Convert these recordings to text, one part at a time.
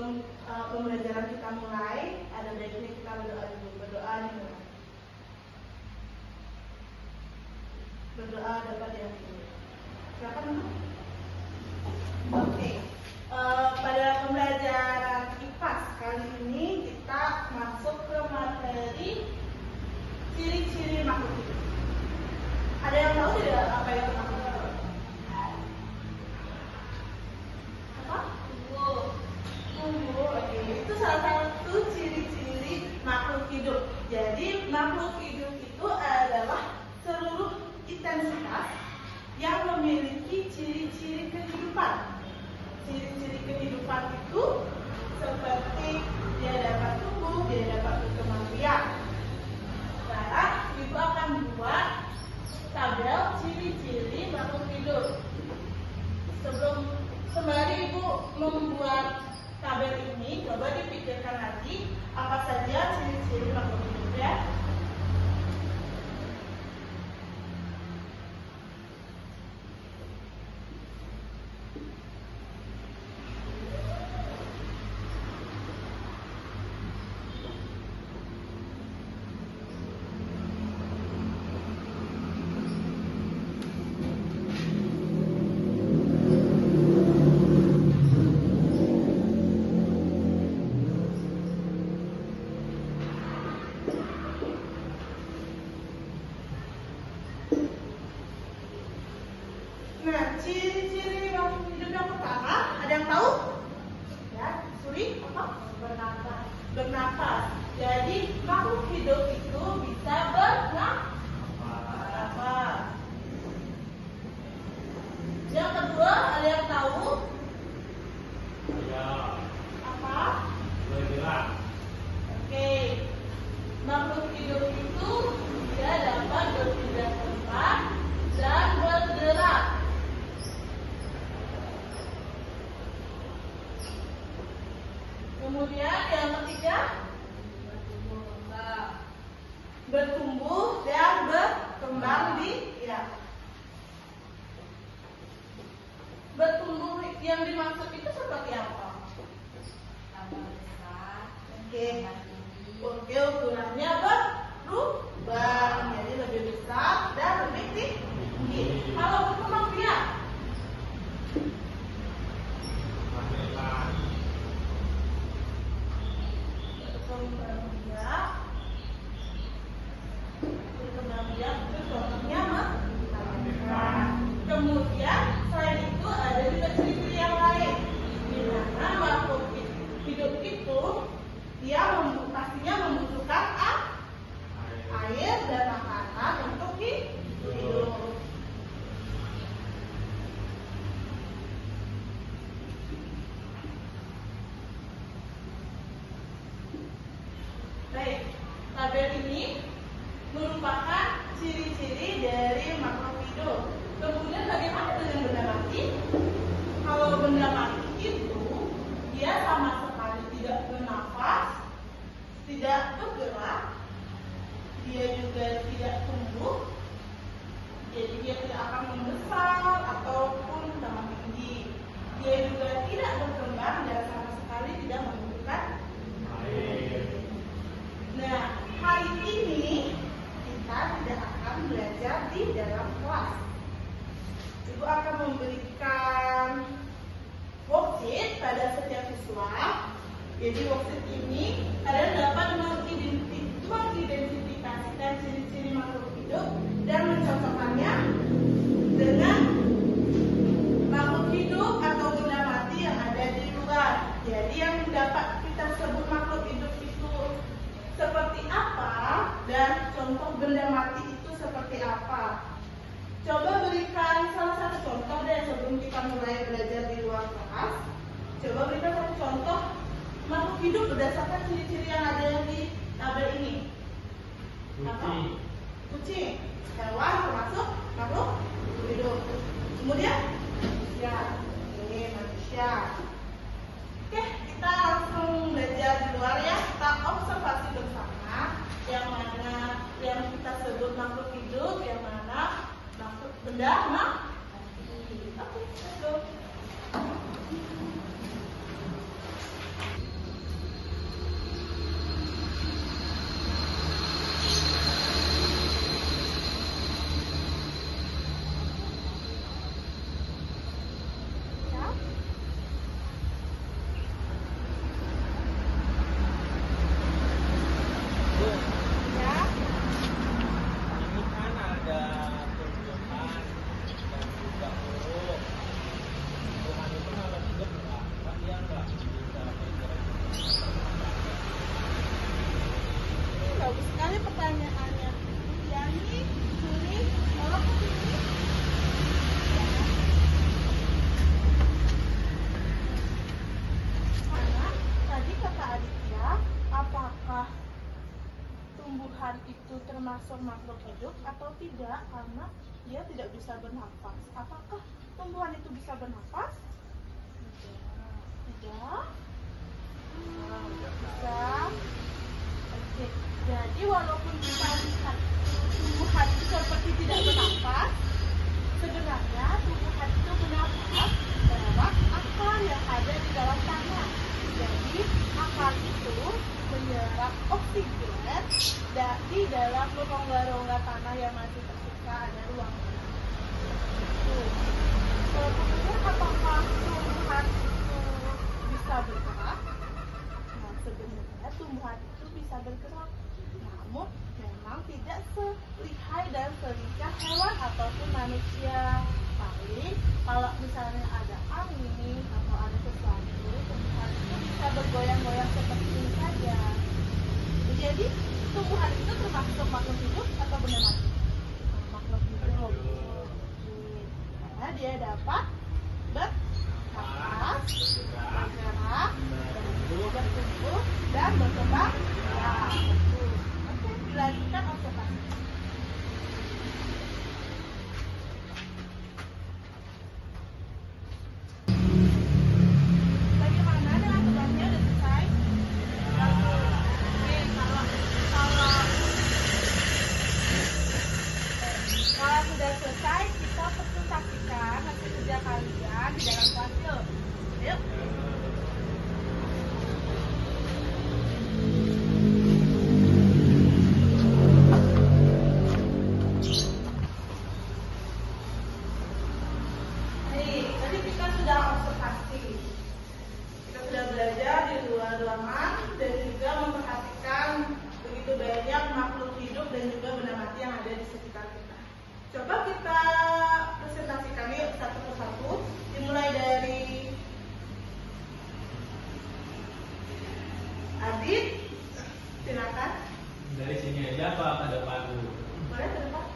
sebelum pembelajaran kita mulai, ada baiknya kita berdoa dulu. Berdoa nih. Berdoa dapat diampuni. Silakan dulu. Oke. Pada pembelajaran IPAS kali ini kita masuk ke materi ciri-ciri makhluk hidup. Ada yang tahu tidak apa itu makhluk hidup? Apa? Tumbuh. Oke. Itu salah satu ciri-ciri makhluk hidup. Jadi makhluk hidup itu adalah seluruh intensitas yang memiliki ciri-ciri kehidupan. Ciri-ciri kehidupan itu seperti dia dapat tumbuh, dia dapat berkembang biak. Sekarang Ibu akan buat tabel ciri-ciri makhluk hidup. Sembari Ibu membuat tabel ini, coba dipikirkan lagi apa saja ciri-ciri makhluk hidup ya. Nah, ciri-ciri makhluk hidup yang pertama, ada yang tahu? Ya, Suri, apa? Bernapas. Bernapas. Jadi makhluk hidup itu bisa bernapas. Yang kedua, ada yang tahu? Ya. Apa? Bergerak. Oke. Makhluk hidup itu dia dapat berpindah tempat dan bergerak. Kemudian yang ketiga, bertumbuh dan berkembang biak. Bertumbuh yang dimaksud itu seperti apa? Oke, ukurannya berubah, jadi lebih besar dan lebih tinggi. Kalau berkembang biak, berkembang biak itu contohnya kemudian selain itu ada juga ciri-ciri yang lain, di mana makhluk hidup itu dia pastinya membutuhkan air dan makanan untuk hidup. Baik, tabel ini merupakan ciri-ciri dari makhluk hidup. Kemudian bagaimana dengan benda mati? Kalau benda mati itu dia sama sekali tidak bernafas, tidak bergerak, dia juga tidak tumbuh, jadi dia tidak akan membesar ataupun tambah tinggi. Dia juga tidak berkembang dan sama sekali tidak membutuhkan air. Nah, hari ini kita tidak akan belajar di dalam kelas. Ibu akan memberikan worksheet pada setiap siswa. Jadi worksheet ini kalian dapat mengidentifikasikan ciri-ciri makhluk hidup dan mencocokkannya dengan makhluk hidup atau benda mati yang ada di luar. Jadi yang dapat kita sebut makhluk hidup itu seperti apa dan contoh benda mati itu seperti apa. Coba berikan salah satu contoh deh sebelum kita mulai belajar di luar kelas. Coba berikan satu contoh makhluk hidup berdasarkan ciri-ciri yang ada di tabel ini. Kucing. Kucing, hewan termasuk makhluk hidup. Kemudian, ya, ini manusia. Oke, kita langsung belajar di luar ya. Kita observasi bersama yang mana yang kita sebut makhluk hidup, yang mana makhluk benda mati. Oke, let's go. pertanyaannya, Yani, Juli, tolong ke sini. Karena tadi kata Aditya, apakah tumbuhan itu termasuk makhluk hidup atau tidak? Karena dia tidak bisa bernafas. Apakah tumbuhan itu bisa bernafas? Tidak. Bisa. Oke. Jadi walaupun kita lihat tumbuhan itu seperti tidak bernafas, sebenarnya tumbuhan itu bernafas lewat akar yang ada di dalam tanah. Jadi akar itu menyerap oksigen di dalam rongga-rongga tanah yang masih tersisa ada ruang. Kemudian apakah tumbuhan itu bisa bergerak? Nah, sebenarnya tumbuhan itu bisa bergerak, namun memang tidak selihai dan selincah hewan ataupun manusia. Paling kalau misalnya ada angin atau ada sesuatu, tumbuhan itu bisa bergoyang-goyang seperti ini saja. Jadi tumbuhan itu termasuk makhluk hidup atau benda mati? Makhluk hidup. Karena dia dapat bernafas, bergerak, bertumbuh, dan berkembang. Ya, betul. Oke, dilanjutkan observasi. Bagaimana dengan tugasnya? Udah selesai? Oke, kalau sudah selesai, kita presentasikan hasil kerja kalian di dalam kelas yuk. Yuk. Nih, tadi kita sudah observasi. Kita sudah belajar di luar ruangan dan juga memperhatikan begitu banyak makhluk hidup dan juga benda mati yang ada di sekitar kita. Coba kita presentasikan yuk satu persatu. Dimulai dari Adit, silakan. Dari sini aja apa ke depan dulu? Boleh ke depan.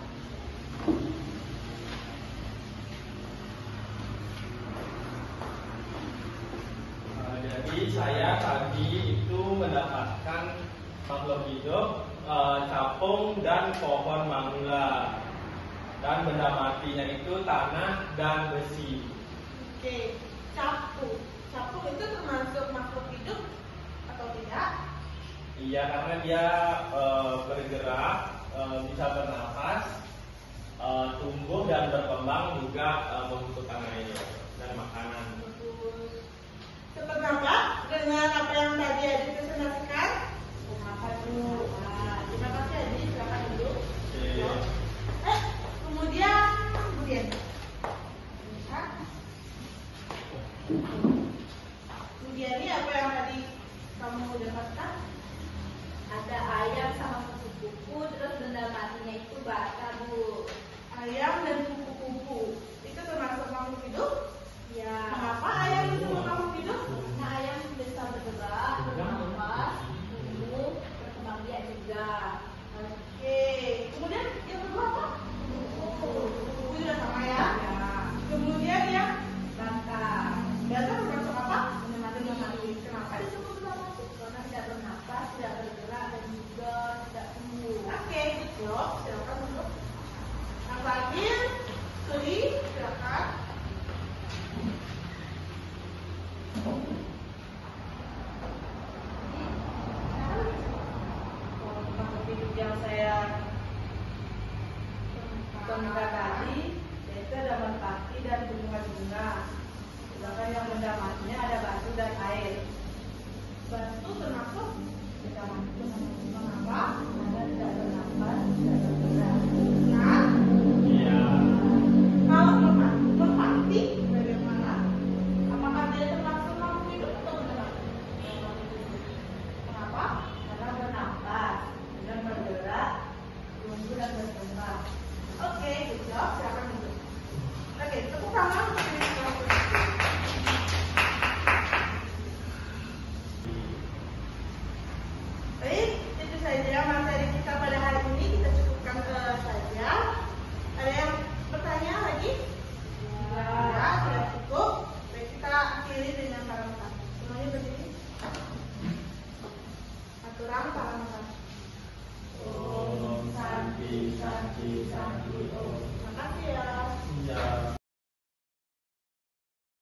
Jadi saya tadi itu mendapatkan makhluk hidup, capung dan pohon manula. Dan benda matinya itu tanah dan besi. Oke, capung. Capung itu termasuk makhluk hidup atau tidak? Iya, karena dia bergerak, bisa bernafas, tumbuh dan berkembang juga membutuhkan air dan makanan. Betul. Sependapat dengan apa yang tadi Adit presentasikan? Sependapat dulu. Nah, terima kasih Adit, silakan duduk. Oke. Kemudian ini apa yang tadi kamu dapatkan? Ada ayam sama kupu-kupu, terus benda matinya itu bata, Bu. Ayam dan kupu-kupu itu termasuk makhluk hidup? Ya. Kenapa ayam itu makhluk hidup? Nah, ayam bisa bergerak, bernafas, tumbuh, berkembang biak juga. Oke. Kemudian yang kedua apa? Kupu-kupu sudah sama ya? Ya. Kemudian yang Bata. bata termasuk apa? Benda mati. Kenapa disebut benda mati? Karena tidak bernafas. Santi, Santi, Santi, oh. Makasih ya. Iya.